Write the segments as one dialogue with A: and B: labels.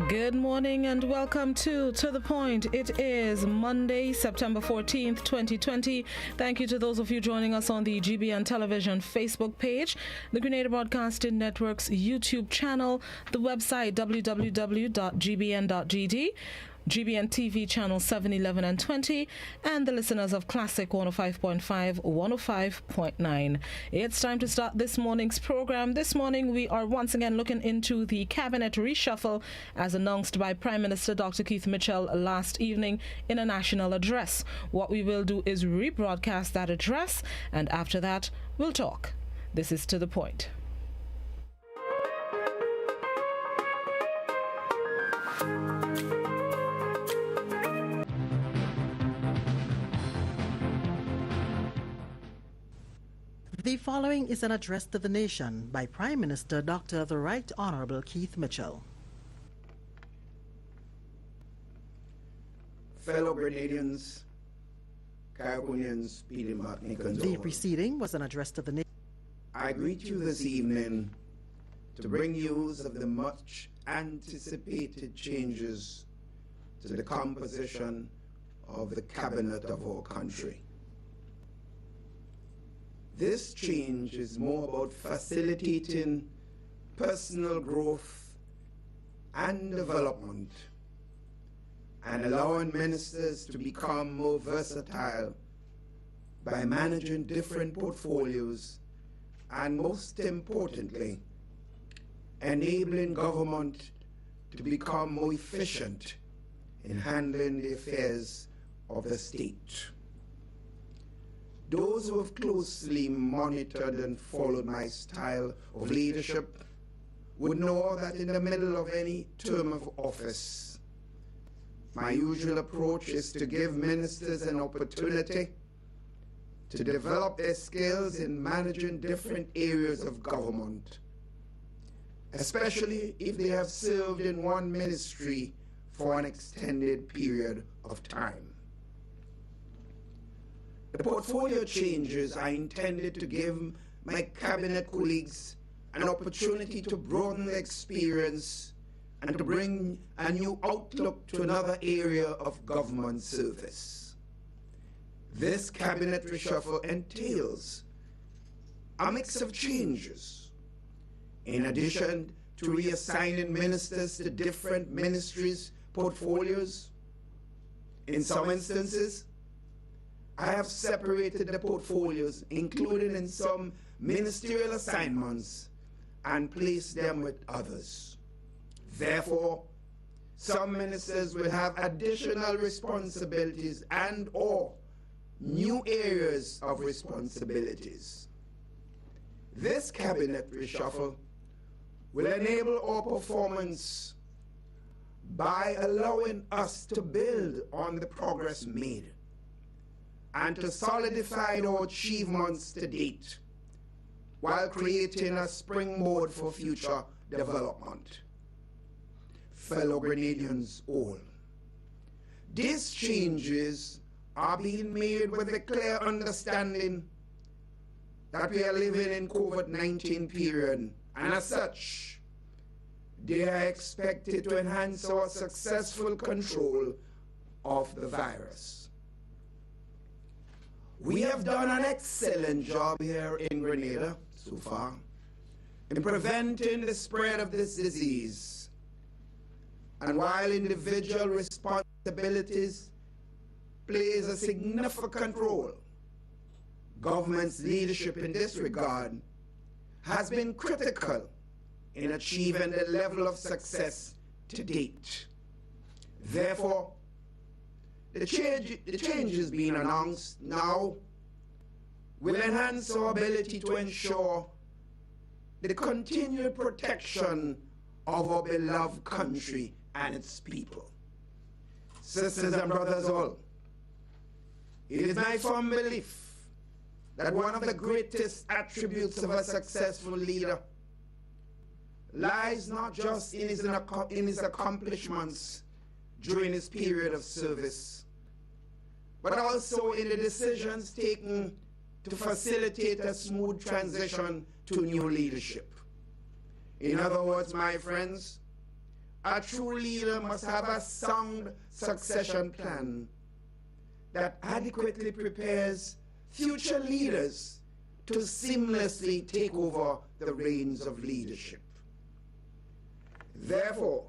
A: Good morning and welcome to the Point. It is Monday, September 14th, 2020. Thank you to those of you joining us on the GBN Television Facebook page, the Grenada Broadcasting Network's YouTube channel, the website www.gbn.gd, GBN TV channel 7, 11 and 20, and the listeners of Classic 105.5, 105.9. It's time to start this morning's program. This morning we are once again looking into the cabinet reshuffle as announced by Prime Minister Dr. Keith Mitchell last evening in a national address. What we will do is rebroadcast that address, and after that we'll talk. This is To The Point.
B: The following is an address to the nation by Prime Minister Dr. the Right Honorable Keith Mitchell.
C: Fellow Grenadians, Caribbeans, Peter Martinique and
B: The preceding was an address to the nation.
C: I greet you this evening to bring news of the much anticipated changes to the composition of the cabinet of our country. This change is more about facilitating personal growth and development and allowing ministers to become more versatile by managing different portfolios and, most importantly, enabling government to become more efficient in handling the affairs of the state. Those who have closely monitored and followed my style of leadership would know that in the middle of any term of office, my usual approach is to give ministers an opportunity to develop their skills in managing different areas of government, especially if they have served in one ministry for an extended period of time. The portfolio changes are intended to give my cabinet colleagues an opportunity to broaden their experience and to bring a new outlook to another area of government service. This cabinet reshuffle entails a mix of changes. In addition to reassigning ministers to different ministries' portfolios, in some instances, I have separated the portfolios, including in some ministerial assignments, and placed them with others. Therefore, some ministers will have additional responsibilities and/or new areas of responsibilities. This cabinet reshuffle will enable our performance by allowing us to build on the progress made and to solidify our achievements to date while creating a springboard for future development. Fellow Grenadians all, these changes are being made with a clear understanding that we are living in COVID-19 period, and as such, they are expected to enhance our successful control of the virus. We have done an excellent job here in Grenada so far in preventing the spread of this disease. And while individual responsibilities plays a significant role, government's leadership in this regard has been critical in achieving the level of success to date. Therefore, the changes being announced now will enhance our ability to ensure the continued protection of our beloved country and its people. Sisters and brothers all, it is my firm belief that one of the greatest attributes of a successful leader lies not just in his accomplishments during his period of service, but also in the decisions taken to facilitate a smooth transition to new leadership. In other words, my friends, A true leader must have a sound succession plan that adequately prepares future leaders to seamlessly take over the reins of leadership. Therefore,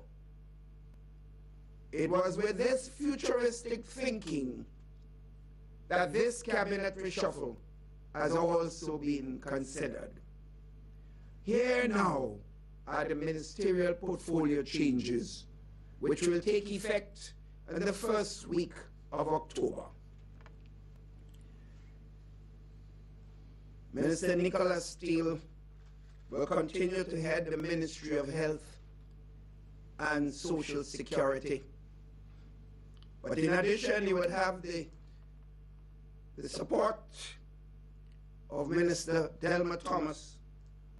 C: it was with this futuristic thinking that this cabinet reshuffle has also been considered. Here now are the ministerial portfolio changes, which will take effect in the first week of October. Minister Nicholas Steele will continue to head the Ministry of Health and Social Security. But in addition, he would have the support of Minister Delma Thomas,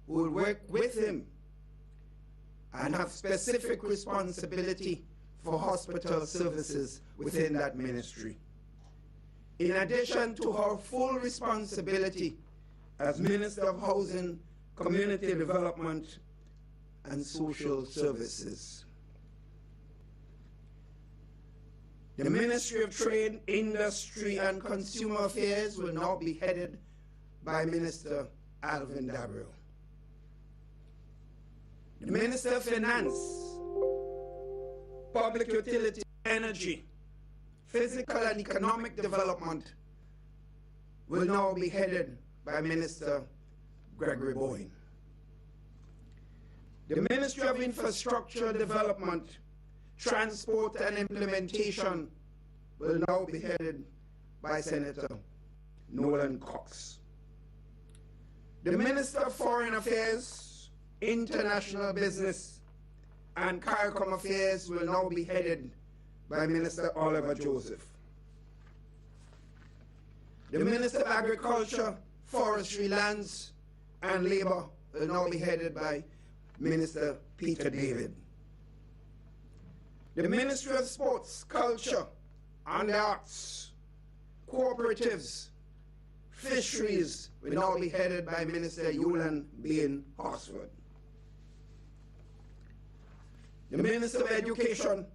C: who will work with him and have specific responsibility for hospital services within that ministry. In addition to her full responsibility as Minister of Housing, Community Development, and Social Services. The Ministry of Trade, Industry, and Consumer Affairs will now be headed by Minister Alvin Dabrio. The Minister of Finance, Public Utility, Energy, Physical and Economic Development will now be headed by Minister Gregory Boyne. The Ministry of Infrastructure Development, Transport and Implementation will now be headed by Senator Nolan Cox. The Minister of Foreign Affairs, International Business, and CARICOM Affairs will now be headed by Minister Oliver Joseph. The Minister of Agriculture, Forestry, Lands, and Labor will now be headed by Minister Peter David. The Ministry of Sports, Culture, and Arts, Cooperatives, Fisheries will now be headed by Minister Yulan Bain Horsford. The Minister of Education,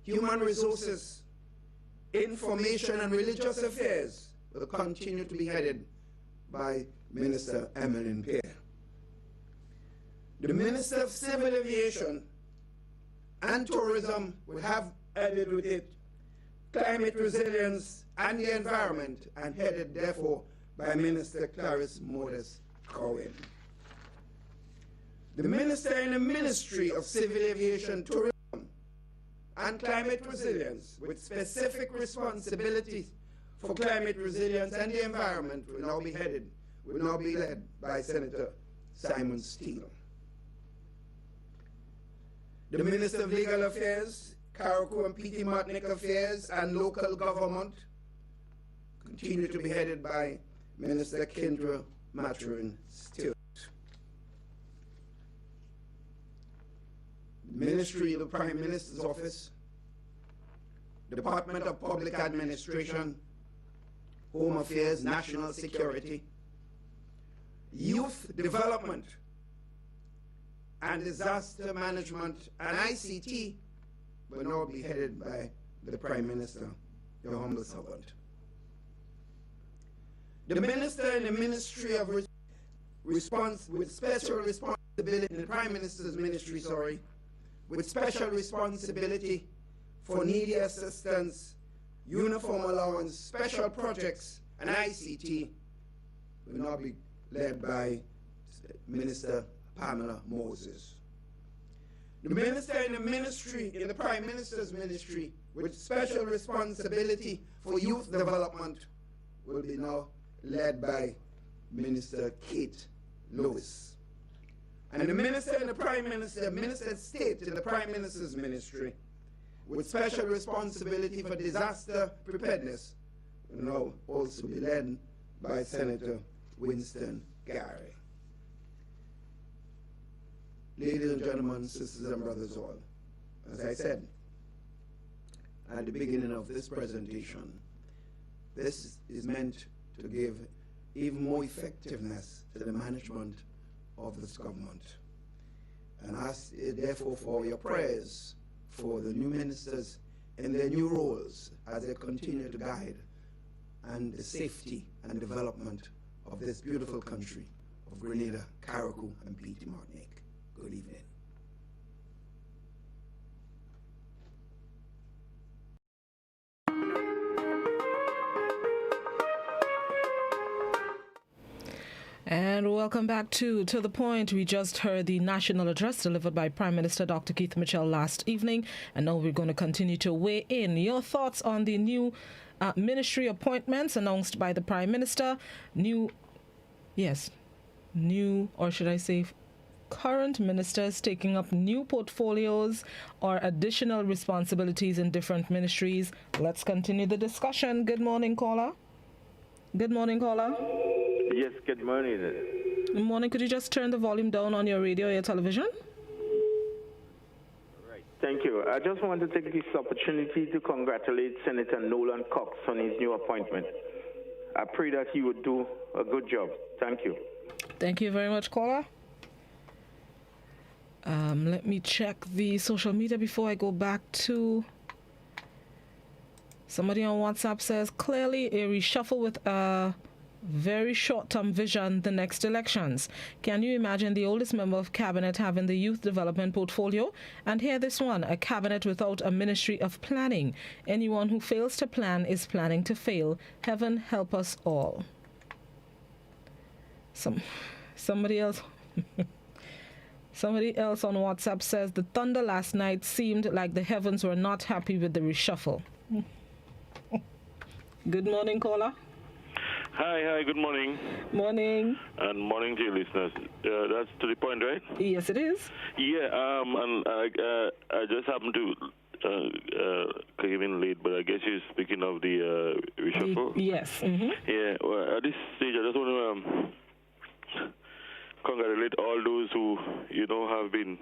C: Human Resources, Information and Religious Affairs will continue to be headed by Minister Emmeline Pierre. The Minister of Civil Aviation and Tourism will have added with it climate resilience and the environment, and headed therefore by Minister Clarice Modest Cohen. The Minister in the Ministry of Civil Aviation, Tourism, and Climate Resilience, with specific responsibilities for climate resilience and the environment, will now be led by Senator Simon Steele. The Minister of Legal Affairs, Carriacou and P.T. Martinic Affairs, and Local Government continue to be headed by Minister Kendra Maturin Stewart. Ministry of the Prime Minister's Office, Department of Public Administration, Home Affairs, National Security, Youth Development, and Disaster Management and ICT will now be headed by the Prime Minister, your humble servant. The Minister in the Ministry of with special responsibility in the Prime Minister's Ministry, with special responsibility for needy assistance, uniform allowance, special projects, and ICT will now be led by Minister Pamela Moses. The Minister in the Prime Minister's Ministry with special responsibility for youth development will be now led by Minister Kate Lewis. And the Minister in the Prime Minister, Minister of State in the Prime Minister's Ministry with special responsibility for disaster preparedness will now also be led by Senator Winston Gary. Ladies and gentlemen, sisters and brothers all, as I said at the beginning of this presentation, this is meant to give even more effectiveness to the management of this government. and ask therefore for your prayers for the new ministers in their new roles as they continue to guide and the safety and development of this beautiful country of Grenada, Carriacou, and Petit Martinique. Good evening.
A: And welcome back to the point. We just heard the national address delivered by Prime Minister Dr. Keith Mitchell last evening, and now we're going to continue to weigh in your thoughts on the new ministry appointments announced by the Prime Minister. Current ministers taking up new portfolios or additional responsibilities in different ministries. Let's continue the discussion. Good morning, caller. Good morning, caller.
D: Yes, good morning.
A: Good morning. Could you just turn the volume down on your radio or your television?
D: Right. Thank you. I just want to take this opportunity to congratulate Senator Nolan Cox on his new appointment. I pray that he would do a good job. Thank you.
A: Thank you very much, caller. Let me check the social media before I go back to... Somebody on WhatsApp says, clearly a reshuffle with a very short-term vision the next elections. Can you imagine the oldest member of cabinet having the youth development portfolio? And here this one, a cabinet without a ministry of planning. Anyone who fails to plan is planning to fail. Heaven help us all. Somebody else... Somebody else on WhatsApp says, the thunder last night seemed like the heavens were not happy with the reshuffle. Good morning, caller.
E: Hi, good morning.
A: Morning.
E: And morning to your listeners. That's to the point, right?
A: Yes, it is.
E: Yeah, and I just happened to came in late, but I guess you're speaking of the reshuffle?
A: Yes. Mm-hmm.
E: Yeah, well, at this stage, I just want to congratulate all those who, have been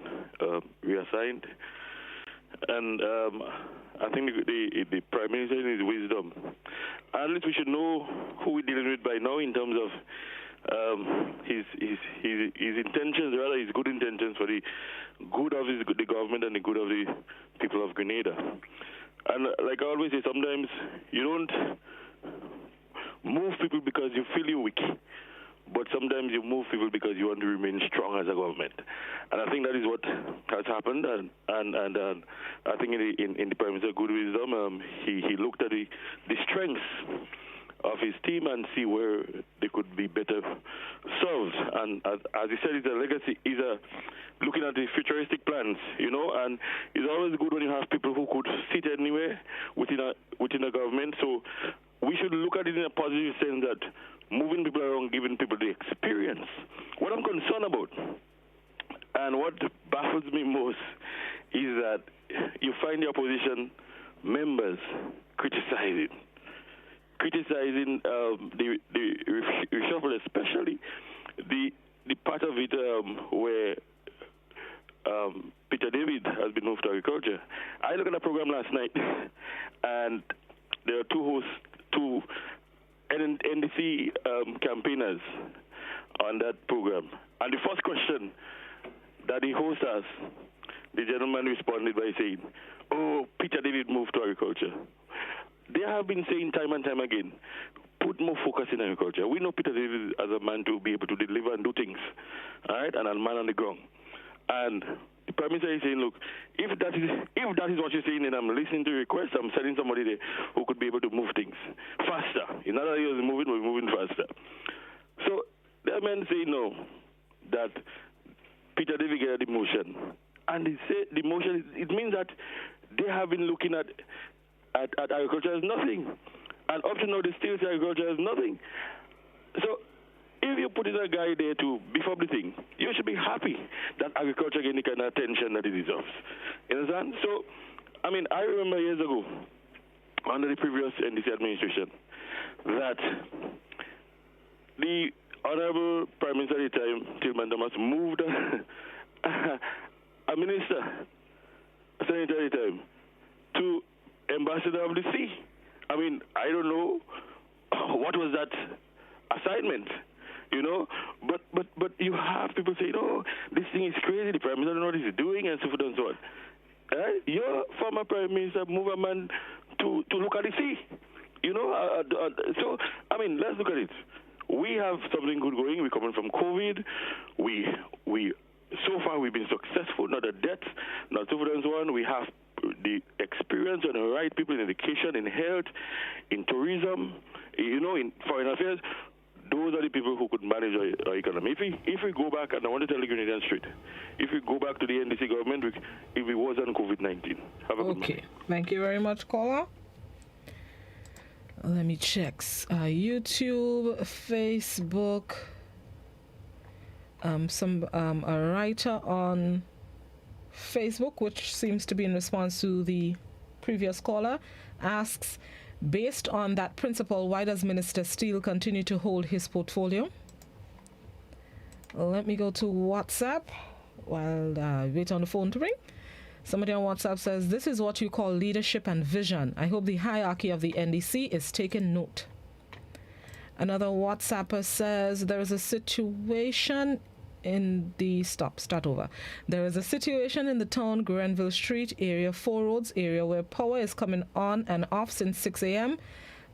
E: reassigned. And I think the Prime Minister, in his wisdom, at least we should know who we're dealing with by now in terms of his intentions, rather his good intentions for the good of the government and the good of the people of Grenada. And like I always say, sometimes you don't move people because you feel you're weak, but sometimes you move people because you want to remain strong as a government. And I think that is what has happened. And I think in the Prime Minister's good wisdom, he looked at the strengths of his team and see where they could be better served. And as he said, it's a legacy. He's looking at the futuristic plans, and it's always good when you have people who could sit anywhere within a government. So we should look at it in a positive sense that moving people around, giving people the experience. What I'm concerned about and what baffles me most is that you find the opposition members criticizing the reshuffle, especially the part of it where Peter David has been moved to agriculture. I looked at a program last night, and there are two hosts, two NDC campaigners on that program. And the first question that the host asked, the gentleman responded by saying, "Oh, Peter David moved to agriculture." They have been saying time and time again, put more focus in agriculture. We know Peter David as a man to be able to deliver and do things, all right, and a man on the ground. And the Prime Minister is saying, look, if that is what you're saying, then I'm listening to your request. I'm sending somebody there who could be able to move things faster. In other words, we're moving faster. So there are men saying no, that Peter David get the motion. And they say the motion, it means that they have been looking at agriculture as nothing. And up to now, they still say agriculture as nothing. So if you put in a guy there to beef up the thing, you should be happy that agriculture getting the kind of attention that it deserves. You understand? So, I mean, I remember years ago, under the previous NDC administration, that the Honorable Prime Minister at the time, Tilman Thomas, moved a minister, a senator at the time, to Ambassador of the Sea. I mean, I don't know what was that assignment. you know. But you have people saying, oh, this thing is crazy, the Prime Minister don't know what he's doing, and so forth and so on. Your former Prime Minister moved a man to look at the sea, you know. So, I mean, let's look at it. We have something good going. We're coming from COVID. We so far we've been successful, not a death, not so forth and so on. We have the experience and the right people in education, in health, in tourism, you know, in foreign affairs. Those are the people who could manage our economy. If we go back, and I want to tell the Grenadian straight, if we go back to the NDC government, if it wasn't COVID-19. Have a good
A: Okay.
E: morning.
A: Thank you very much, caller. Let me check. YouTube, Facebook. A writer on Facebook, which seems to be in response to the previous caller, asks, based on that principle, why does Minister Steele continue to hold his portfolio? Let me go to WhatsApp while I wait on the phone to ring. Somebody on WhatsApp says, this is what you call leadership and vision. I hope the hierarchy of the NDC is taking note. Another WhatsApper says, there is a situation in the start over. There is a situation in the town Grenville Street area, 4 Roads area, where power is coming on and off since 6 a.m.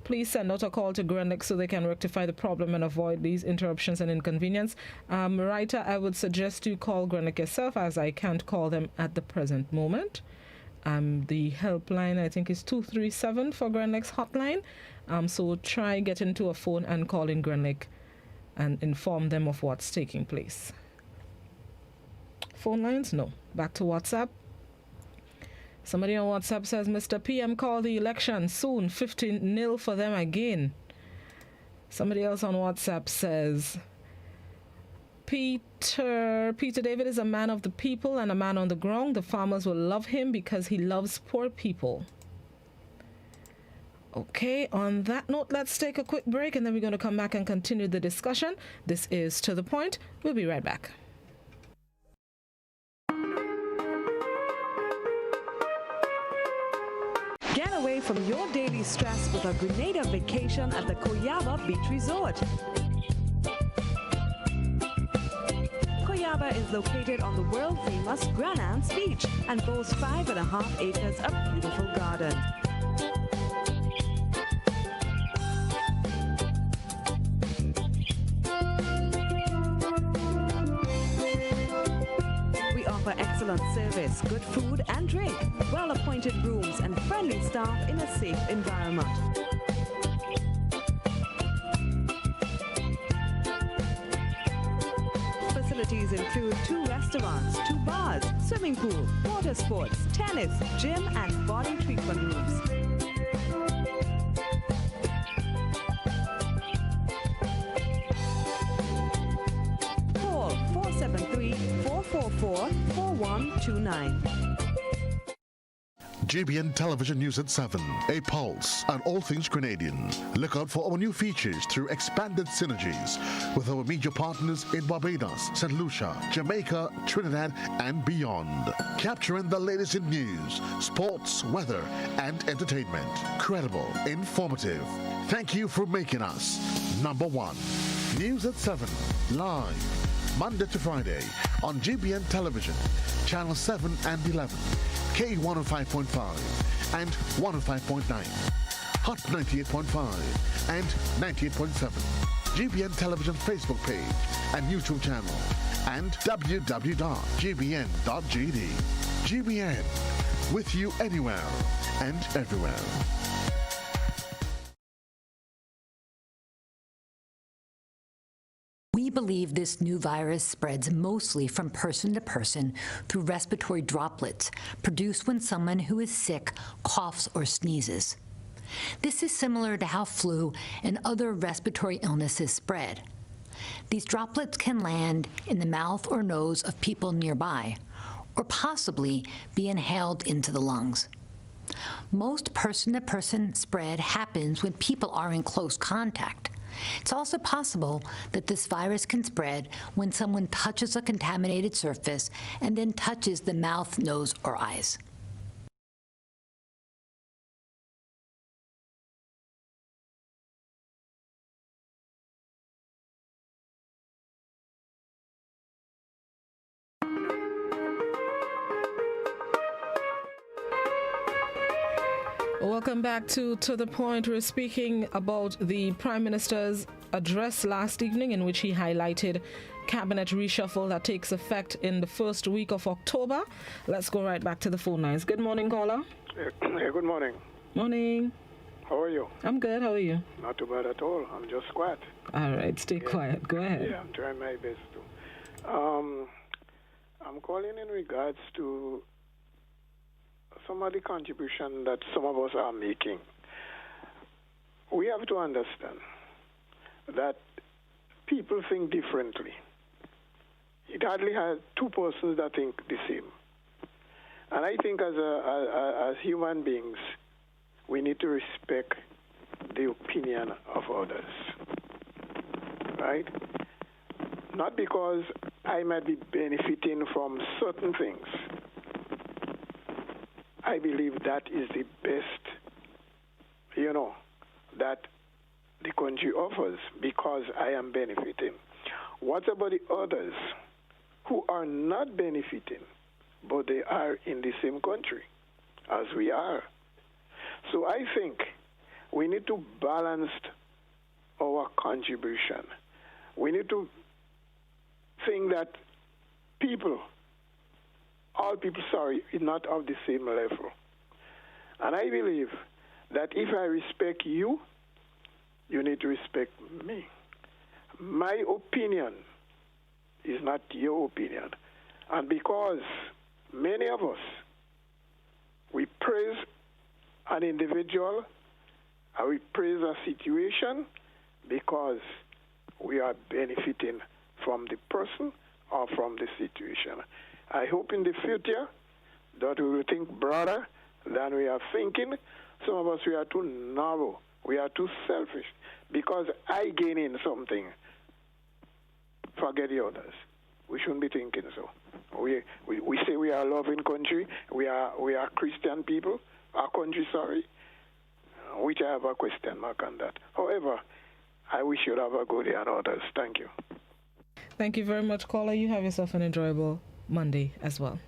A: Please send out a call to Grenville so they can rectify the problem and avoid these interruptions and inconvenience. Writer, I would suggest you call Grenville yourself, as I can't call them at the present moment. The helpline, I think, is 237 for Grenville's hotline. So try getting to a phone and calling Grenville and inform them of what's taking place. Phone lines? No. Back to WhatsApp. Somebody on WhatsApp says, Mr. PM, call the election soon. 15-0 for them again. Somebody else on WhatsApp says, Peter David is a man of the people and a man on the ground. The farmers will love him because he loves poor people. Okay, on that note, let's take a quick break and then we're going to come back and continue the discussion. This is To The Point. We'll be right back.
F: Get away from your daily stress with a Grenada vacation at the Koyaba Beach Resort. Koyaba is located on the world-famous Grand Anse Beach and boasts 5.5 acres of beautiful garden. We offer excellent service, good food and drink, well-appointed rooms and friendly staff in a safe environment. Facilities include 2 restaurants, 2 bars, swimming pool, water sports, tennis, gym and body treatment rooms. Call 473-444-4129.
G: GBN Television News at 7, a pulse on all things Grenadian. Look out for our new features through expanded synergies with our media partners in Barbados, St. Lucia, Jamaica, Trinidad, and beyond. Capturing the latest in news, sports, weather, and entertainment. Credible, informative. Thank you for making us number 1. News at 7, live, Monday to Friday on GBN Television, Channel 7 and 11. K105.5 and 105.9, Hot 98.5 and 98.7, GBN Television Facebook page and YouTube channel, and www.gbn.gd. GBN, with you anywhere and everywhere.
H: We believe this new virus spreads mostly from person to person through respiratory droplets produced when someone who is sick coughs or sneezes. This is similar to how flu and other respiratory illnesses spread. These droplets can land in the mouth or nose of people nearby, or possibly be inhaled into the lungs. Most person-to-person spread happens when people are in close contact. It's also possible that this virus can spread when someone touches a contaminated surface and then touches the mouth, nose, or eyes.
A: Welcome back to the Point. We're speaking about the Prime Minister's address last evening, in which he highlighted cabinet reshuffle that takes effect in the first week of October. Let's go right back to the phone lines. Good morning, caller.
I: Good morning.
A: Morning.
I: How are you?
A: I'm good. How are you?
I: Not too bad at all. I'm just quiet.
A: All right. Stay quiet. Go ahead.
I: Yeah, I'm trying my best to. I'm calling in regards to some of the contribution that some of us are making. We have to understand that people think differently. It hardly has two persons that think the same. And I think as human beings, we need to respect the opinion of others, right? Not because I might be benefiting from certain things. I believe that is the best, that the country offers because I am benefiting. What about the others who are not benefiting, but they are in the same country as we are? So I think we need to balance our contribution. We need to think that all people, is not of the same level. And I believe that if I respect you, you need to respect me. My opinion is not your opinion. And because many of us, we praise an individual and we praise a situation because we are benefiting from the person or from the situation. I hope in the future that we will think broader than we are thinking. Some of us, we are too narrow. We are too selfish. Because I gain in something, forget the others. We shouldn't be thinking so. We say we are a loving country. We are Christian people. Our country, which I have a question mark on that. However, I wish you have a good day and others. Thank you.
A: Thank you very much, caller. You have yourself an enjoyable Monday as well.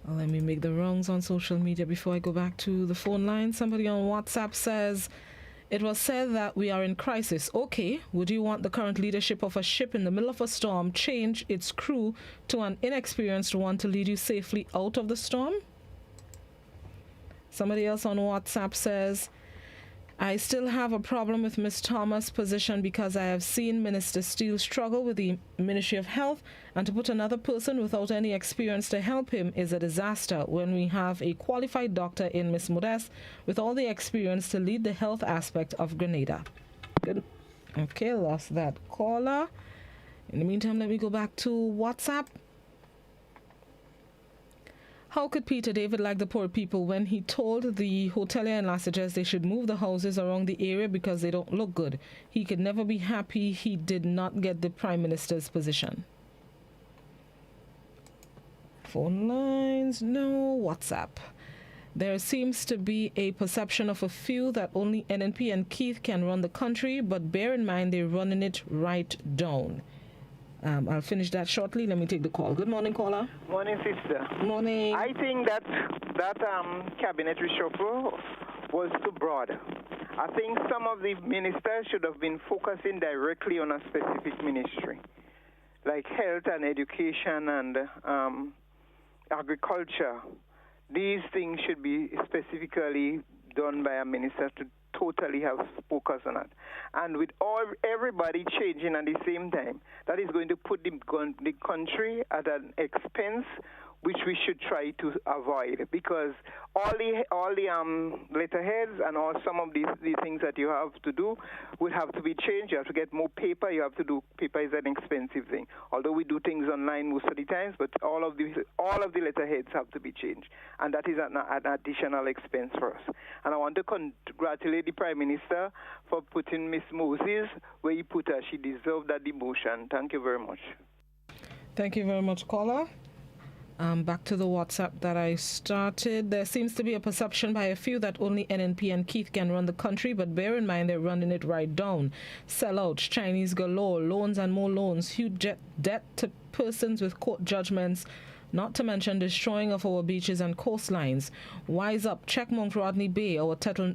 A: Let me make the rounds on social media before I go back to the phone line. Somebody on WhatsApp says, it was said that we are in crisis. Okay, would you want the current leadership of a ship in the middle of a storm change its crew to an inexperienced one to lead you safely out of the storm? Somebody else on WhatsApp says, I still have a problem with Ms. Thomas' position because I have seen Minister Steele struggle with the Ministry of Health, and to put another person without any experience to help him is a disaster when we have a qualified doctor in Ms. Modeste with all the experience to lead the health aspect of Grenada. Good. Okay, lost that caller. In the meantime, let me go back to WhatsApp. How could Peter David like the poor people when he told the hotelier in Lasages they should move the houses around the area because they don't look good? He could never be happy he did not get the Prime Minister's position. Phone lines, no. WhatsApp. There seems to be a perception of a few that only NNP and Keith can run the country, but bear in mind they're running it right down. I'll finish that shortly. Let me take the call. Good morning, caller.
J: Morning, sister.
A: Morning.
J: I think that cabinet reshuffle was too broad. I think some of the ministers should have been focusing directly on a specific ministry, like health and education and agriculture. These things should be specifically done by a minister to totally have focus on it. And with everybody changing at the same time, that is going to put the country at an expense which we should try to avoid, because all the letterheads and all some of these things that you have to do will have to be changed. You have to get more paper. You have to do paper is an expensive thing. Although we do things online most of the times, but all of the letterheads have to be changed, and that is an additional expense for us. And I want to congratulate the Prime Minister for putting Miss Moses where he put her. She deserved that demotion. Thank you very much.
A: Thank you very much, caller. Back to the WhatsApp that I started. There seems to be a perception by a few that only NNP and Keith can run the country, but bear in mind they're running it right down. Sellouts, Chinese galore, loans and more loans, huge debt to persons with court judgments not to mention destroying of our beaches and coastlines. Wise up, check Mount Rodney Bay. Our turtle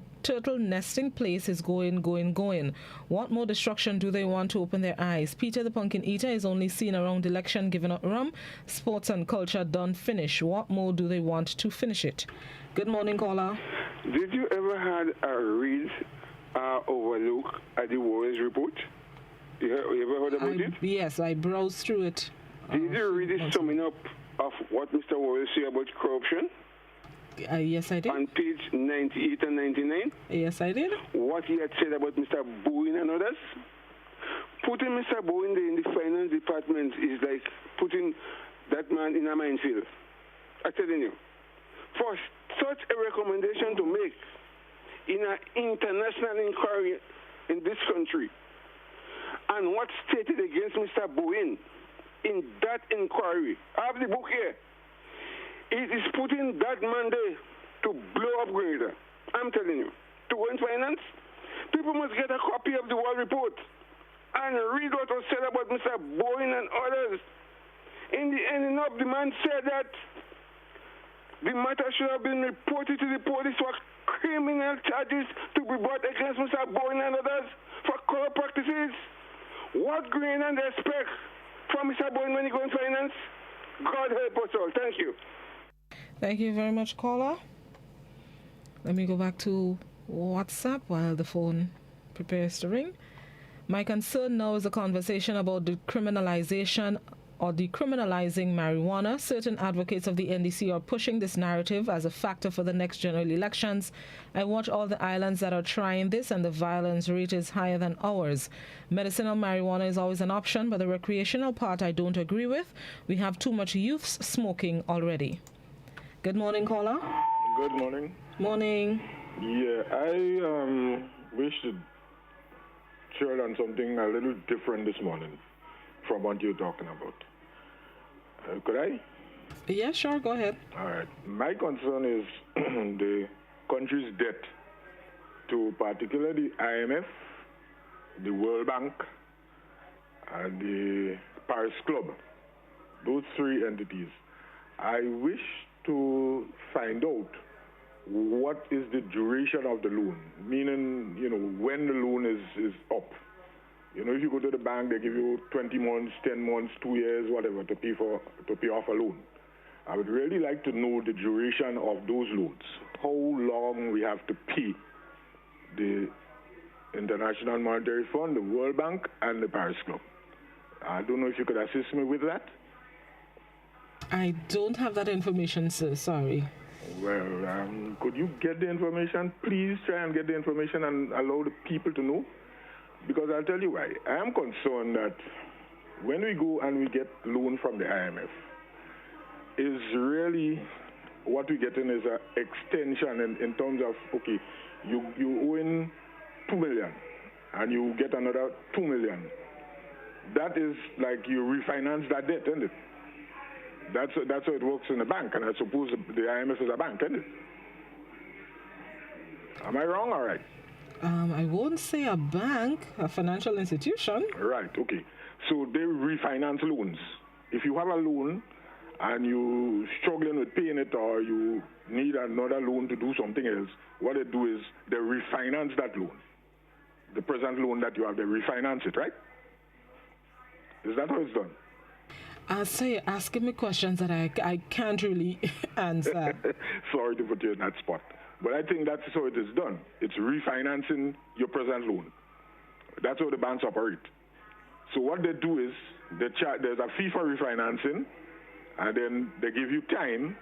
A: nesting place is going. What more destruction do they want to open their eyes? Peter the Pumpkin Eater is only seen around election, giving up rum. Sports and culture done finish. What more do they want to finish it? Good morning, caller.
K: Did you ever had a read overlook at the Warriors report? You ever heard about it?
A: Yes, I browsed through it.
K: Did you read the summing up of what Mr. Warriors say about corruption?
A: Yes, I did.
K: On page 98 and 99?
A: Yes, I did.
K: What he had said about Mr. Bowen and others? Putting Mr. Bowen there in the finance department is like putting that man in a minefield. I'm telling you. For such a recommendation to make in an international inquiry in this country, and what stated against Mr. Bowen in that inquiry, I have the book here. It is putting that man there to blow up Grenada. I'm telling you. To go in finance, people must get a copy of the War report and read what was said about Mr. Bowen and others. In the ending up, the man said that the matter should have been reported to the police for criminal charges to be brought against Mr. Bowen and others for corrupt practices. What Grenadians expect from Mr. Bowen when he goes in finance? God help us all. Thank you.
A: Thank you very much, caller. Let me go back to WhatsApp while the phone prepares to ring. My concern now is a conversation about decriminalization or decriminalizing marijuana. Certain advocates of the NDC are pushing this narrative as a factor for the next general elections. I watch all the islands that are trying this, and the violence rate is higher than ours. Medicinal marijuana is always an option, but the recreational part I don't agree with. We have too much youths smoking already. Good morning, caller.
L: Good morning.
A: Morning.
L: Yeah, I wish to share on something a little different this morning from what you're talking about. Could I?
A: Yeah, sure. Go ahead.
L: All right. My concern is the country's debt to particularly IMF, the World Bank, and the Paris Club. Those three entities. I wish to find out what is the duration of the loan, meaning, when the loan is up. If you go to the bank, they give you 20 months, 10 months, 2 years, whatever, to pay off a loan. I would really like to know the duration of those loans, how long we have to pay the International Monetary Fund, the World Bank, and the Paris Club. I don't know if you could assist me with that.
A: I don't have that information, sir. Sorry.
L: Well, could you get the information? Please try and get the information and allow the people to know. Because I'll tell you why. I am concerned that when we go and we get loan from the IMF, is really what we're getting is an extension in terms of, okay, you owe in 2 million and you get another 2 million. That is like you refinance that debt, isn't it? That's how it works in the bank, and I suppose the IMF is a bank, isn't it? Am I wrong or right?
A: I won't say a bank, a financial institution.
L: Right, okay. So they refinance loans. If you have a loan and you're struggling with paying it or you need another loan to do something else, what they do is they refinance that loan. The present loan that you have, they refinance it, right? Is that how it's done?
A: I'll say you're asking me questions that I can't really answer.
L: Sorry to put you in that spot. But I think that's how it is done. It's refinancing your present loan. That's how the banks operate. So what they do is there's a fee for refinancing, and then they give you time.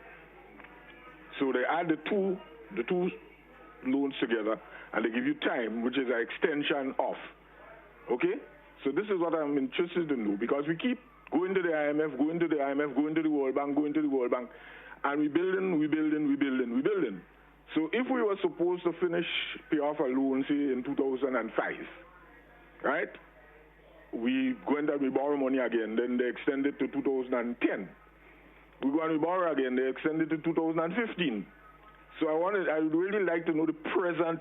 L: So they add the two loans together, and they give you time, which is an extension of. Okay? So this is what I'm interested in know, because we keep going to the IMF, going to the IMF, going to the World Bank, going to the World Bank, and we building. So if we were supposed to pay off a loan, say, in 2005, right? We go and we borrow money again, then they extend it to 2010. We go and we borrow again, they extend it to 2015. So I would really like to know the present,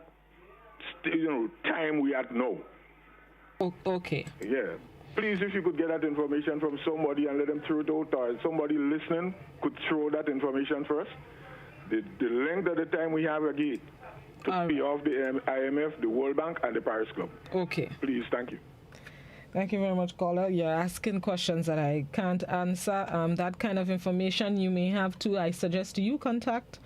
L: time we are at now.
A: Okay.
L: Yeah. Please, if you could get that information from somebody and let them throw it out, or somebody listening could throw that information for us. The length of the time we have again to pay off the IMF, the World Bank, and the Paris Club.
A: Okay.
L: Please, thank you.
A: Thank you very much, caller. You're asking questions that I can't answer. That kind of information you may have to, I suggest you contact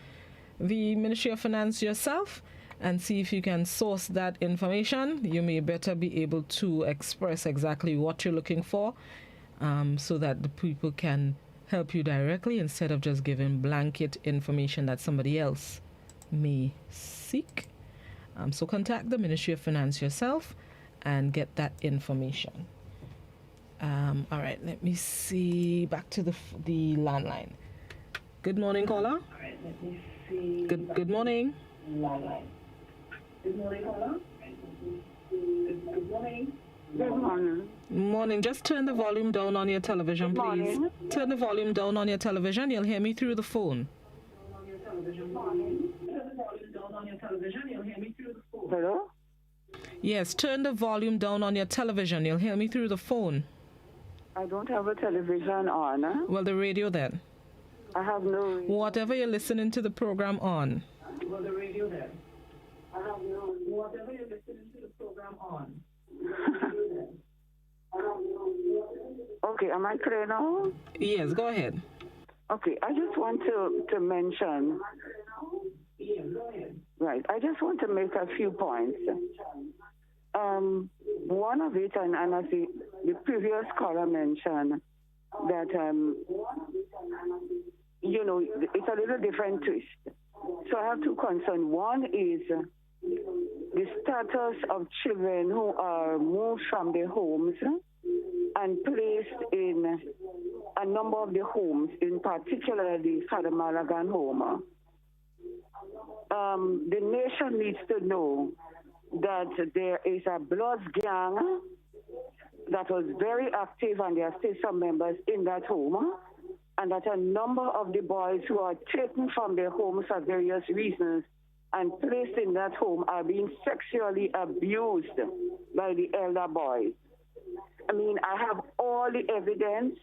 A: the Ministry of Finance yourself and see if you can source that information. You may better be able to express exactly what you're looking for, so that the people can help you directly instead of just giving blanket information that somebody else may seek. So contact the Ministry of Finance yourself and get that information. All right, let me see. Back to the landline. Good morning, caller. All right, let me see. Good morning. Landline. Good morning, caller. Good morning.
M: Good morning.
A: Morning. Just turn the volume down on your television, please.
M: Morning.
A: Turn the volume down on your television. You'll hear me through the phone.
M: Hello?
A: Yes, turn the volume down on your television. You'll hear me through the phone.
M: I don't have a television on. Huh?
A: Well, the radio then.
M: I have no radio.
A: Whatever you're listening to the program on.
M: Well, the radio then. I have no. Whatever you're listening to the program on. Okay, am I clear now?
A: Yes, go ahead.
M: Okay, I just want to mention.
A: Yes, go ahead.
M: Right, I just want to make a few points. One of it, and as the previous caller mentioned, that, you know, it's a little different twist. So I have two concerns. One is the status of children who are moved from their homes and placed in a number of the homes, in particular the Father Malagan home. The nation needs to know that there is a Bloods gang that was very active, and there are still some members in that home, and that a number of the boys who are taken from their homes for various reasons and placed in that home are being sexually abused by the elder boys. I mean, I have all the evidence.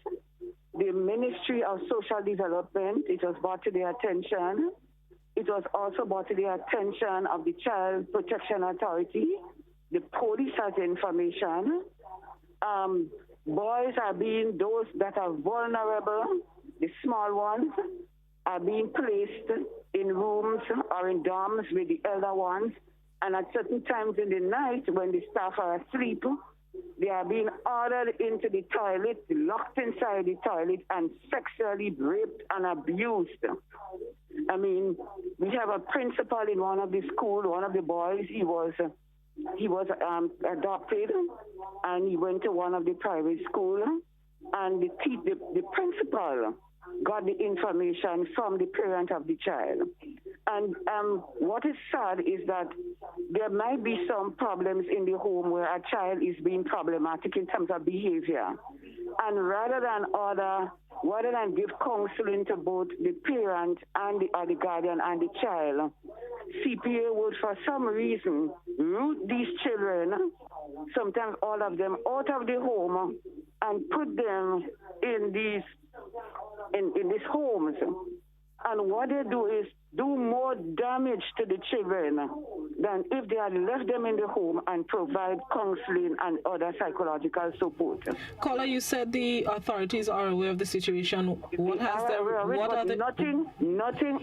M: The Ministry of Social Development, it was brought to their attention. It was also brought to the attention of the Child Protection Authority. The police has information. Boys are being, those that are vulnerable, the small ones, are being placed in rooms or in dorms with the elder ones. And at certain times in the night, when the staff are asleep, they are being ordered into the toilet, locked inside the toilet, and sexually raped and abused. I mean, we have a principal in one of the schools, one of the boys, he was adopted, and he went to one of the private schools, and the principal got the information from the parent of the child. And what is sad is that there might be some problems in the home where a child is being problematic in terms of behavior. And rather than give counseling to both the parent and the guardian and the child, CPA would, for some reason, root these children, sometimes all of them, out of the home and put them in these homes. And what they do is do more damage to the children than if they had left them in the home and provide counseling and other psychological support.
A: Caller, you said the authorities are aware of the situation. What has
M: Nothing.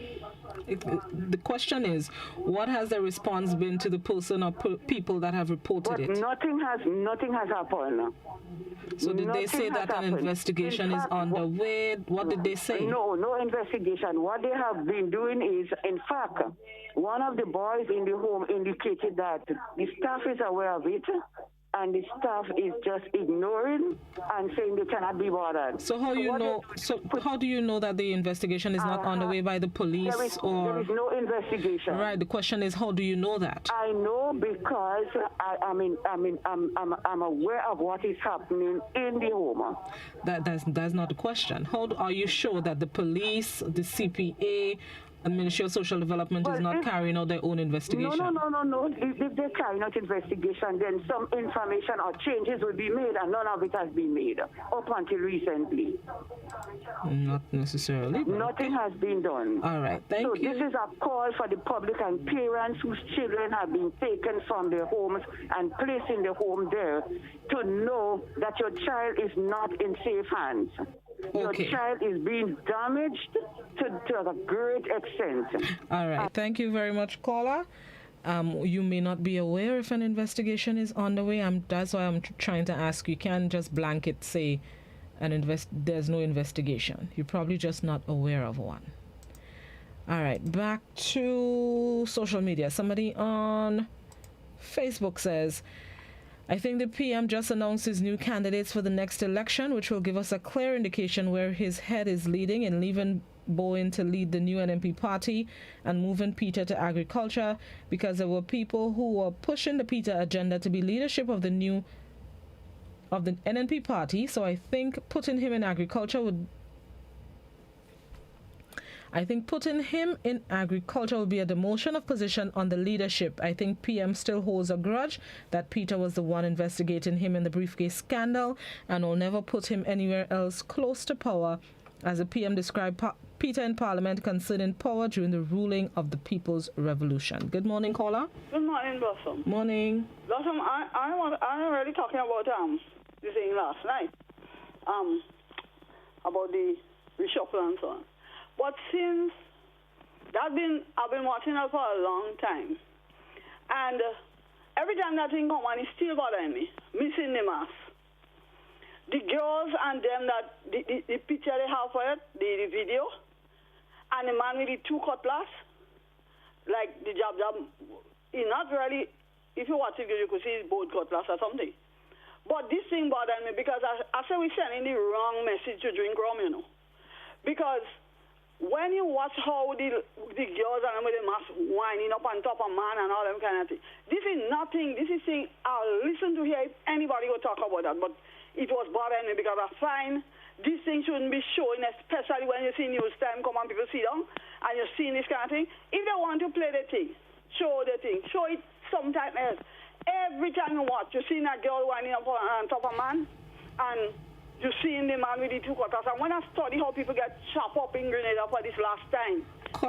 A: The question is, what has the response been to the person or people that have reported it?
M: Nothing has happened.
A: So did they say that an investigation is underway? What did they say?
M: No investigation. What they have been doing is, in fact, one of the boys in the home indicated that the staff is aware of it, and the staff is just ignoring and saying they cannot be bothered.
A: So how do you know that the investigation is not underway by the police?
M: There is no investigation.
A: Right. The question is, how do you know that?
M: I know because I'm aware of what is happening in the home.
A: That's not the question. How are you sure that the police, the CPA, Ministry of Social Development is not carrying out their own investigation.
M: No. If they're carrying out investigation, then some information or changes will be made, and none of it has been made up until recently.
A: Not necessarily.
M: Nothing has been done.
A: All right, thank you.
M: So this is a call for the public and parents whose children have been taken from their homes and placed in the home there to know that your child is not in safe hands. Your child is being damaged to a great extent.
A: All right. Thank you very much, caller. You may not be aware if an investigation is on the way. That's why I'm trying to ask you. You can't just blanket say there's no investigation. You're probably just not aware of one. All right. Back to social media. Somebody on Facebook says, I think the PM just announced his new candidates for the next election, which will give us a clear indication where his head is leading in leaving Bowen to lead the new NNP party and moving Peter to agriculture, because there were people who were pushing the Peter agenda to be leadership of the NNP party. So I think putting him in agriculture would be a demotion of position on the leadership. I think PM still holds a grudge that Peter was the one investigating him in the briefcase scandal and will never put him anywhere else close to power, as the PM described Peter in Parliament concerning power during the ruling of the People's Revolution. Good morning, caller.
N: Good morning, Blossom.
A: Morning.
N: Blossom, I'm really talking about the thing last night about the reshuffle and so on. But since I've been watching that for a long time, and every time that thing comes, it's still bothering me, missing the mask. The girls and them that the picture they have for it, the video, and the man with the two cutlass, like the jab, it's not really, if you watch it, you could see it's both cutlass or something. But this thing bothered me because I say we're sending the wrong message to drink rum, because when you watch how the girls and them with the mask winding up on top of man and all them kind of thing, this is nothing. This is thing I'll listen to hear if anybody will talk about that. But it was bothering me because I find this thing shouldn't be showing, especially when you see news time come on, people sit down and you're seeing this kind of thing. If they want to play the thing, show the thing, show it sometime else. Every time you watch, you're seeing that girl winding up on top of man, and you seeing the man with the two cutters. And when I study how people get chopped up in Grenada for this last time,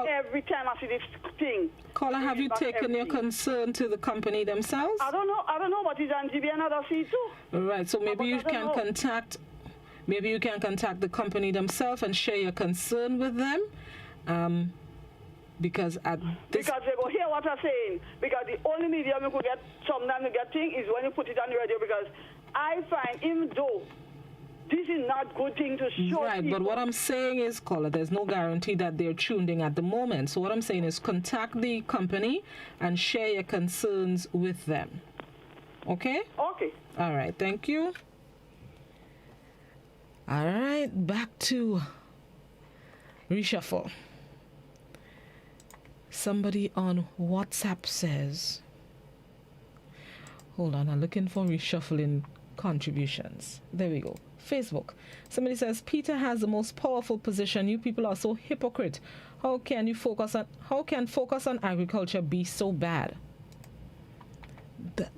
N: every time I see this thing.
A: Caller, have you taken your concern to the company themselves?
N: I don't know, but it's on GB and other C too.
A: Right, so maybe you can contact the company themselves and share your concern with them. Because they
N: go hear what I'm saying. Because the only medium you could get sometimes to get things is when you put it on the radio. Because I find, even though this is not good thing to show
A: right,
N: people.
A: But what I'm saying is, caller, there's no guarantee that they're tuned in at the moment. So what I'm saying is contact the company and share your concerns with them. Okay?
N: Okay.
A: All right, thank you. All right, back to reshuffle. Somebody on WhatsApp says, hold on, I'm looking for reshuffling contributions. There we go. Facebook. Somebody says, Peter has the most powerful position. You people are so hypocrite. How can focus on agriculture be so bad? The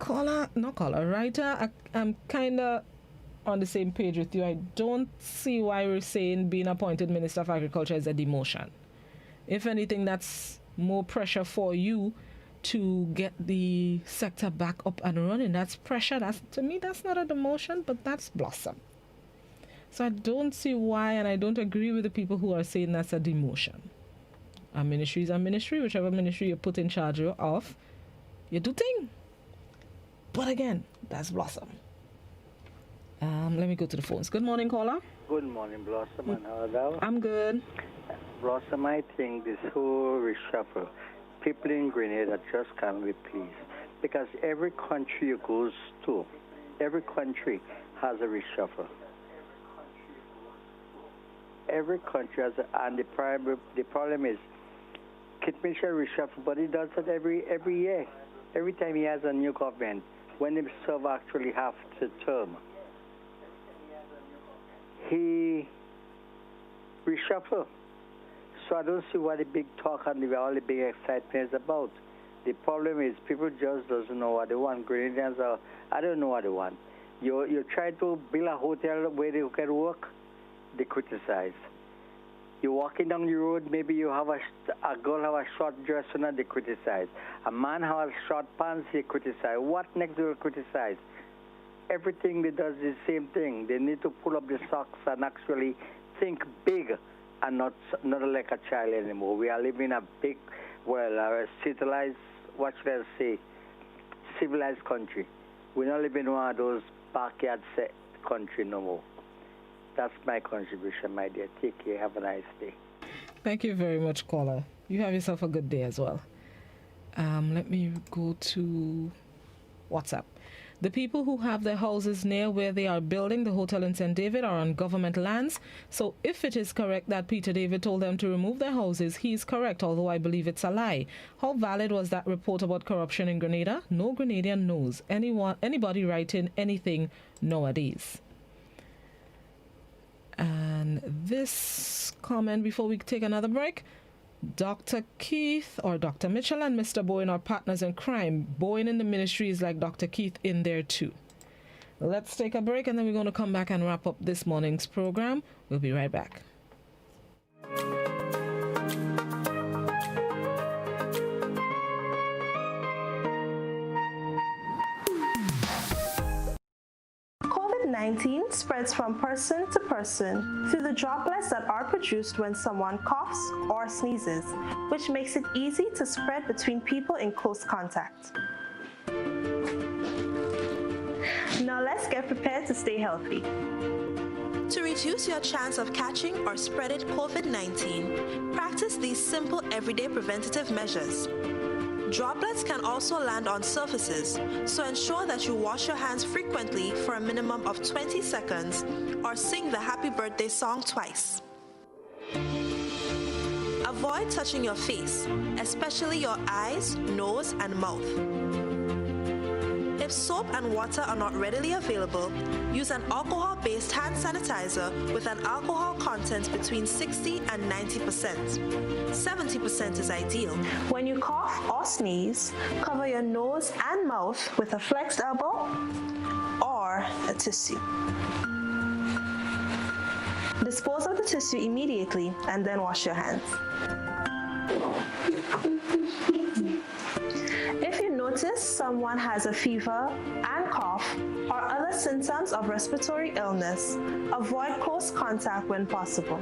A: writer, I'm kind of on the same page with you. I don't see why we're saying being appointed Minister of Agriculture is a demotion. If anything, that's more pressure for you to get the sector back up and running. That's pressure. To me, that's not a demotion, but that's blossom. So I don't see why, and I don't agree with the people who are saying that's a demotion. A ministry is a ministry. Whichever ministry you put in charge of, you do thing. But again, that's blossom. Let me go to the phones. Good morning, caller.
O: Good morning, Blossom and Howard.
A: I'm good.
O: Blossom, I think this whole reshuffle, people in Grenada just can't be pleased. Because every country you goes to, every country has a reshuffle. Every country has and the problem is, Kit Mitchell reshuffle, but he does it every year. Every time he has a new government, when he serve actually half the term, he reshuffle. So I don't see what the big talk and all the big excitement is about. The problem is people just doesn't know what they want. Grenadians I don't know what they want. You try to build a hotel where they can work, they criticize. You're walking down the road, maybe you have a girl have a short dress on, they criticize. A man has short pants, they criticize. What next do they criticize? Everything they does is the same thing. They need to pull up the socks and actually think big and not like a child anymore. We are living in a big, civilized, what should I say, civilized country. We're not living in one of those backyard country no more. That's my contribution, my dear. Take care. Have a nice day.
A: Thank you very much, caller. You have yourself a good day as well. Let me go to WhatsApp. The people who have their houses near where they are building the hotel in St. David are on government lands. So if it is correct that Peter David told them to remove their houses, he is correct, although I believe it's a lie. How valid was that report about corruption in Grenada? No Grenadian knows. Anybody writing anything nowadays. And this comment before we take another break. Dr. Keith or Dr. Mitchell and Mr. Bowen are partners in crime. Bowen in the ministry is like Dr. Keith in there too. Let's take a break and then we're going to come back and wrap up this morning's program. We'll be right back.
P: COVID-19 spreads from person to person through the droplets that are produced when someone coughs or sneezes, which makes it easy to spread between people in close contact. Now let's get prepared to stay healthy.
Q: To reduce your chance of catching or spreading COVID-19, practice these simple everyday preventative measures. Droplets can also land on surfaces, so ensure that you wash your hands frequently for a minimum of 20 seconds or sing the happy birthday song twice. Avoid touching your face, especially your eyes, nose, and mouth. If soap and water are not readily available, use an alcohol-based hand sanitizer with an alcohol content between 60 and 90%. 70% is ideal.
P: When you cough or sneeze, cover your nose and mouth with a flexed elbow or a tissue. Dispose of the tissue immediately and then wash your hands. If you notice someone has a fever and cough or other symptoms of respiratory illness, avoid close contact when possible.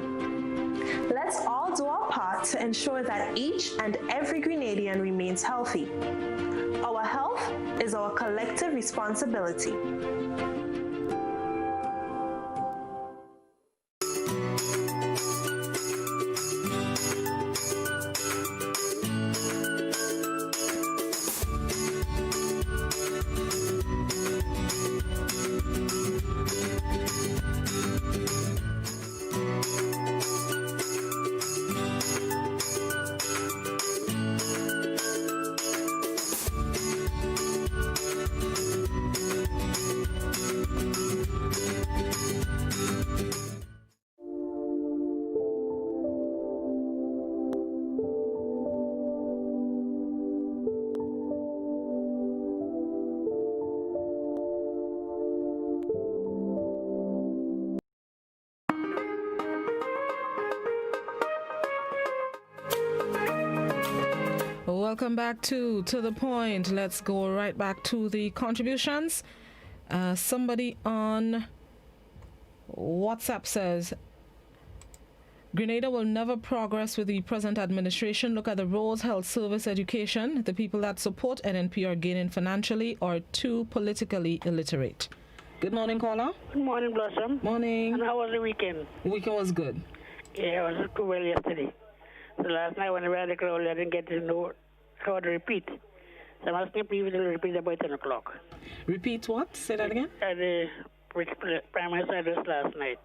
P: Let's all do our part to ensure that each and every Grenadian remains healthy. Our health is our collective responsibility.
A: Welcome back to The Point. Let's go right back to the contributions. Somebody on WhatsApp says, Grenada will never progress with the present administration. Look at the roads, health service, education. The people that support NNP are gaining financially or too politically illiterate. Good morning, caller.
R: Good morning, Blossom.
A: Morning.
R: And how was the weekend?
A: The weekend was good.
R: Yeah, it was too well yesterday. So last night when I ran the crowd, I didn't get to know how to repeat. So I'm asking people to repeat about 10 o'clock.
A: Repeat what? Say that again?
R: The Prime Minister address last night.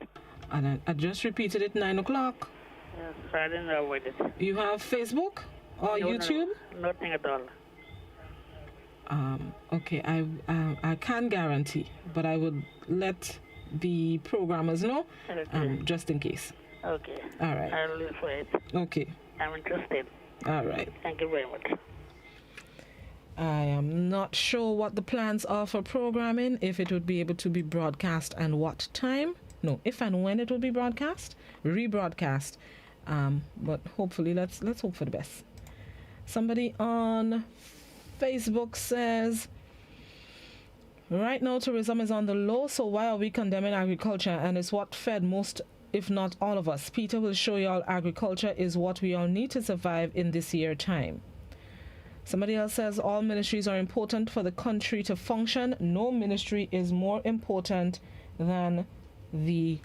A: And I just repeated it 9 o'clock.
R: Yes, so I didn't avoid it.
A: You have Facebook or YouTube?
R: No, nothing at all.
A: Okay, I can't guarantee, but I would let the programmers know, just in case.
R: Okay.
A: All right.
R: I'll look for it.
A: Okay.
R: I'm interested.
A: All right.
R: Thank you very much.
A: I am not sure what the plans are for programming, if it would be able to be broadcast and what time. No, if and when it will be broadcast, rebroadcast. But hopefully, let's hope for the best. Somebody on Facebook says, right now tourism is on the low, so why are we condemning agriculture? And it's what fed most, if not all of us. Peter will show you all agriculture is what we all need to survive in this year time. Somebody else says all ministries are important for the country to function. No ministry is more important than the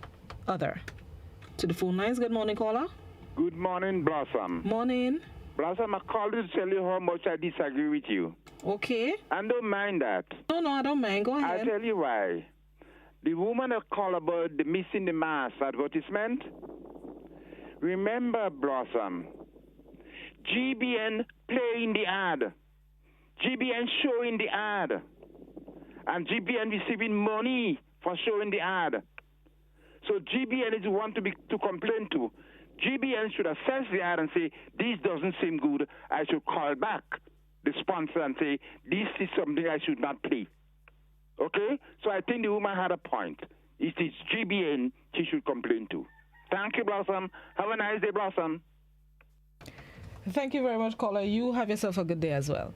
A: other. To the phone lines. Good morning, caller.
S: Good morning, Blossom.
A: Morning.
S: Blossom, I called to tell you how much I disagree with you.
A: Okay.
S: And don't mind that.
A: No, I don't mind. Go ahead.
S: I'll tell you why. The woman that called about the missing the mass advertisement. Remember, Blossom, GBN playing the ad. GBN showing the ad. And GBN receiving money for showing the ad. So GBN is the one to complain to. GBN should assess the ad and say, this doesn't seem good. I should call back the sponsor and say, this is something I should not play. Okay? So I think the woman had a point. It is GBN she should complain to. Thank you, Blossom. Have a nice day, Blossom.
A: Thank you very much, caller. You have yourself a good day as well.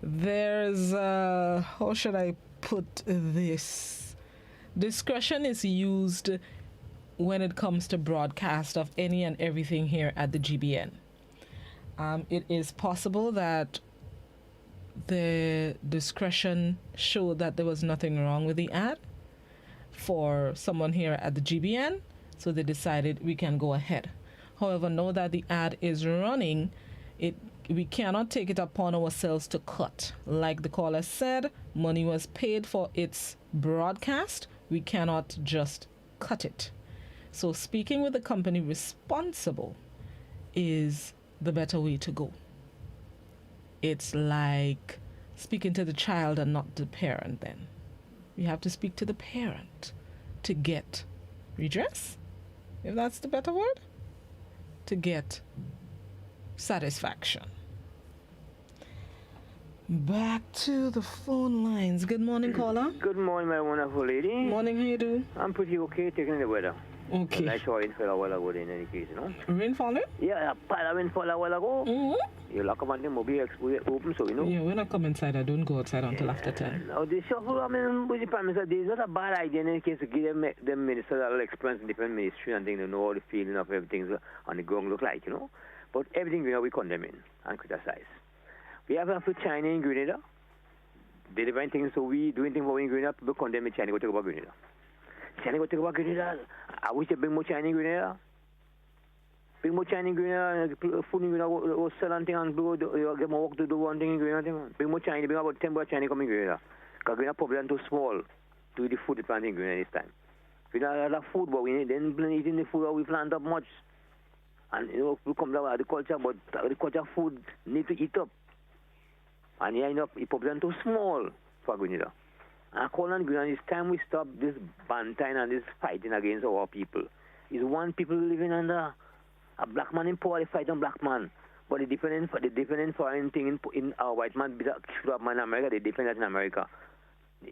A: There's, how should I put this? Discretion is used when it comes to broadcast of any and everything here at the GBN. It is possible that the discretion showed that there was nothing wrong with the ad for someone here at the GBN, so they decided we can go ahead. However, know that the ad is running. We cannot take it upon ourselves to cut. Like the caller said, money was paid for its broadcast. We cannot just cut it. So speaking with the company responsible is the better way to go. It's like speaking to the child and not the parent then. You have to speak to the parent to get redress, if that's the better word, to get satisfaction. Back to the phone lines. Good morning, caller.
T: Good morning, my wonderful lady.
A: Morning, how you do?
T: I'm pretty okay taking the weather.
A: Okay.
T: I saw rain fell a while ago in any case, you know.
A: Rain falling?
T: Yeah, a pile of rain fell a while ago. Mm-hmm. You lock up on the mobile open, so you know.
A: Yeah, when I come inside, I don't go outside until after 10.
T: Now, the shuffle, I mean, with the Prime Minister, there's not a bad idea in any case to give them ministers that will experience in different ministries and things to know how the feeling of everything on the ground look like, you know. But everything we condemn and criticize. We have to China in Grenada. They divine things, so we doing things for in Grenada, people condemn China, go take over Grenada. China go take over Grenada. I wish they bring more China in Grenada. Bring more China in Grenada, food in Grenada, go sell and things, and get more work to do one thing in Grenada. Bring more China, bring about 10 more China coming in Grenada. Because Grenada problem too small to eat the food they plant in Grenada this time. We don't have food, but we then eating the food we plant up much. And you know, we come down agriculture, but agriculture food need to eat up. And yeah, enough, the population too small for Grenada. And I call on Grenada, it's time we stop this banting and this fighting against our people. It's one people living under a black man in power, they fight on black man. But the different foreign thing in our white man, shoot up man in America, they defend that in America.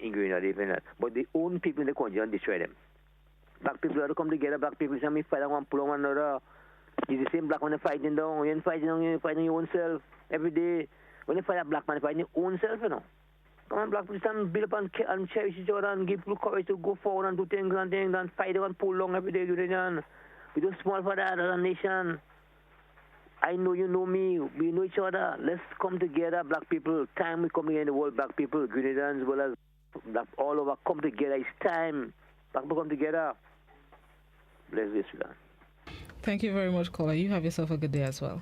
T: In Grenada, they defend that. But the own people in the country don't destroy them. Black people have to come together, black people say, me fight and one pull on one another. It's the same black man fighting down, you ain't fighting down, you're fighting your own self every day. When you fight a black man, fight your own self, you know. Come on, black people stand, build up and cherish each other and give people courage to go forward and do things and fight and pull long every day. We're too small for that as a nation. I know you know me. We know each other. Let's come together, black people. Time we come together in the world, black people, Grenadians, as well as black, all over, come together. It's time. Black people come together. Bless this Sudan.
A: Thank you very much, caller. You have yourself a good day as well.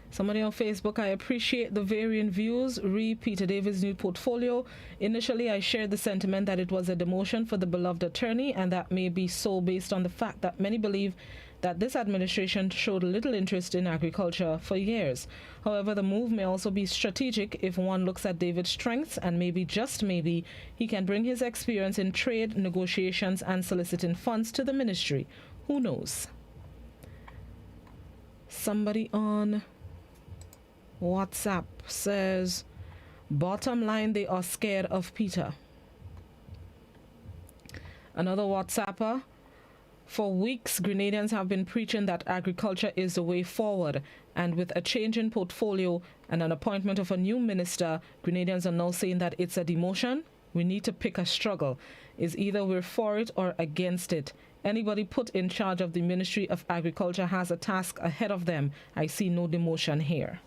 A: Somebody on Facebook, I appreciate the varying views. Peter Davis' new portfolio. Initially, I shared the sentiment that it was a demotion for the beloved attorney, and that may be so based on the fact that many believe that this administration showed little interest in agriculture for years. However, the move may also be strategic if one looks at David's strengths, and maybe, just maybe, he can bring his experience in trade, negotiations, and soliciting funds to the ministry. Who knows? Somebody on WhatsApp says, bottom line, they are scared of Peter. Another WhatsApper, for weeks, Grenadians have been preaching that agriculture is the way forward, and with a change in portfolio and an appointment of a new minister, Grenadians are now saying that it's a demotion. We need to pick a struggle. Is either we're for it or against it. Anybody put in charge of the Ministry of Agriculture has a task ahead of them. I see no demotion here.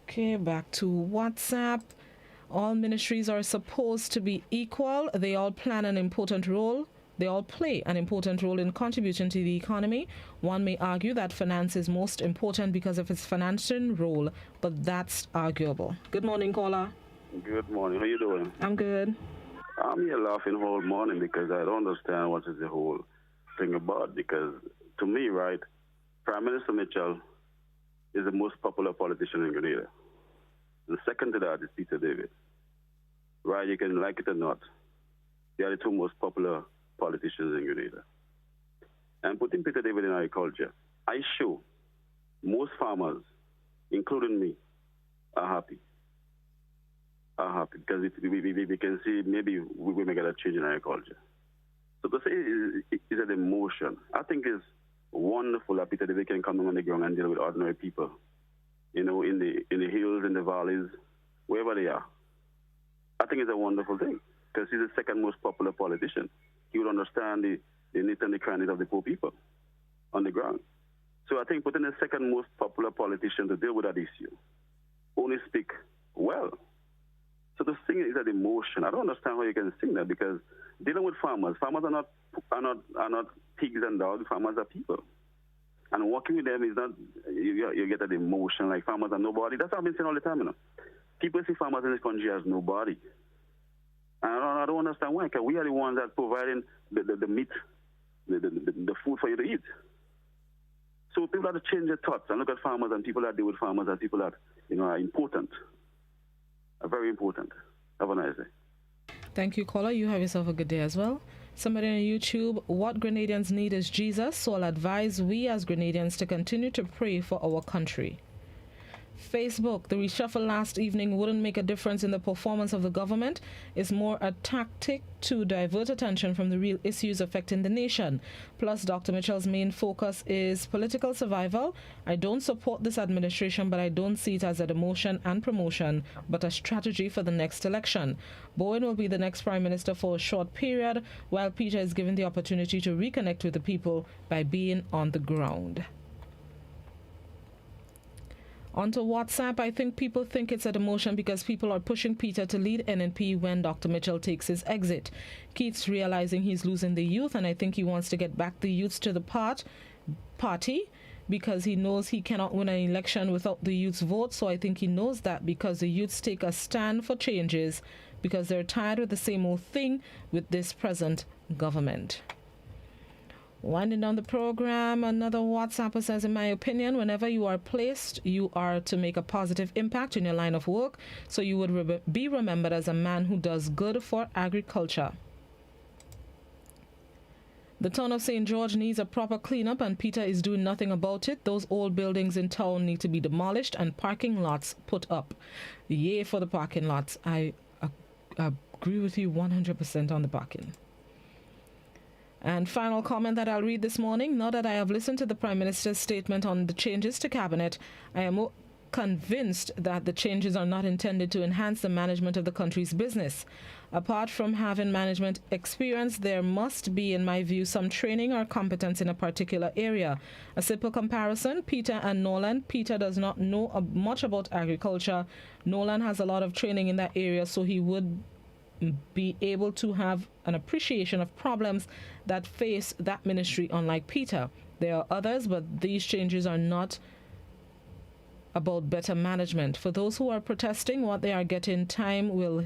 A: Okay, back to WhatsApp. All ministries are supposed to be equal. They all play an important role in contributing to the economy. One may argue that finance is most important because of its financing role, but that's arguable. Good morning, caller.
U: Good morning. How you doing?
A: I'm good.
U: I'm here laughing whole morning because I don't understand what is the whole thing about. Because to me, right, Prime Minister Mitchell is the most popular politician in Grenada. The second to that is Peter David. Right, you can like it or not. They are the two most popular politicians in Grenada. And putting Peter David in agriculture, I show most farmers, including me, are happy. Because we can see maybe we may get a change in agriculture. So to say it's an emotion, I think it's wonderful that Peter David can come on the ground and deal with ordinary people. You know, in the hills, in the valleys, wherever they are. I think it's a wonderful thing because he's the second most popular politician. He would understand the needs and the crannies of the poor people on the ground. So I think putting the second most popular politician to deal with that issue only speak well. So the thing is that emotion. I don't understand how you can sing that because dealing with farmers are not pigs and dogs. Farmers are people. And working with them is not, you get that emotion like farmers are nobody. That's what I've been saying all the time, you know. People see farmers in this country as nobody. And I don't understand why, because we are the ones that providing the meat, the food for you to eat. So people have to change their thoughts and look at farmers and people that deal with farmers as people that, you know, are important. Are very important. Have a nice day.
A: Thank you, caller. You have yourself a good day as well. Somebody on YouTube, what Grenadians need is Jesus, so I'll advise we as Grenadians to continue to pray for our country. Facebook, the reshuffle last evening wouldn't make a difference in the performance of the government. It's more a tactic to divert attention from the real issues affecting the nation. Plus, Dr. Mitchell's main focus is political survival. I don't support this administration, but I don't see it as a demotion and promotion, but a strategy for the next election. Bowen will be the next Prime Minister for a short period, while Peter is given the opportunity to reconnect with the people by being on the ground. Onto WhatsApp, I think people think it's a demotion because people are pushing Peter to lead NNP when Dr. Mitchell takes his exit. Keith's realizing he's losing the youth, and I think he wants to get back the youths to the party because he knows he cannot win an election without the youth's vote. So I think he knows that because the youths take a stand for changes because they're tired of the same old thing with this present government. Winding down the program, another WhatsApper says, in my opinion, whenever you are placed, you are to make a positive impact in your line of work, so you would be remembered as a man who does good for agriculture. The town of St. George needs a proper cleanup and Peter is doing nothing about it. Those old buildings in town need to be demolished and parking lots put up. Yay for the parking lots. I agree with you 100% on the parking. And final comment that I'll read this morning. Now that I have listened to the Prime Minister's statement on the changes to Cabinet, I am convinced that the changes are not intended to enhance the management of the country's business. Apart from having management experience, there must be, in my view, some training or competence in a particular area. A simple comparison, Peter and Nolan. Peter does not know much about agriculture. Nolan has a lot of training in that area, so he would be able to have an appreciation of problems that face that ministry, unlike Peter. There are others, but these changes are not about better management. For those who are protesting, what they are getting, time will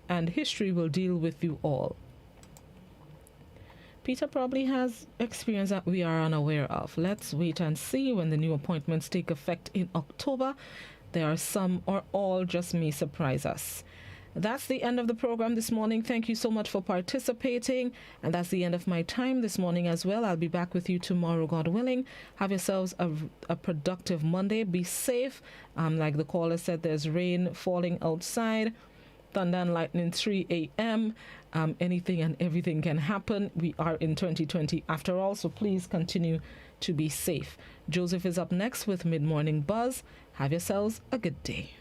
A: and history will deal with you all. Peter probably has experience that we are unaware of. Let's wait and see when the new appointments take effect in October. There are some or all just may surprise us. That's the end of the program this morning. Thank you so much for participating. And that's the end of my time this morning as well. I'll be back with you tomorrow, God willing. Have yourselves a productive Monday. Be safe. Like the caller said, there's rain falling outside. Thunder and lightning 3 a.m. Anything and everything can happen. We are in 2020 after all, so please continue to be safe. Joseph is up next with Mid-Morning Buzz. Have yourselves a good day.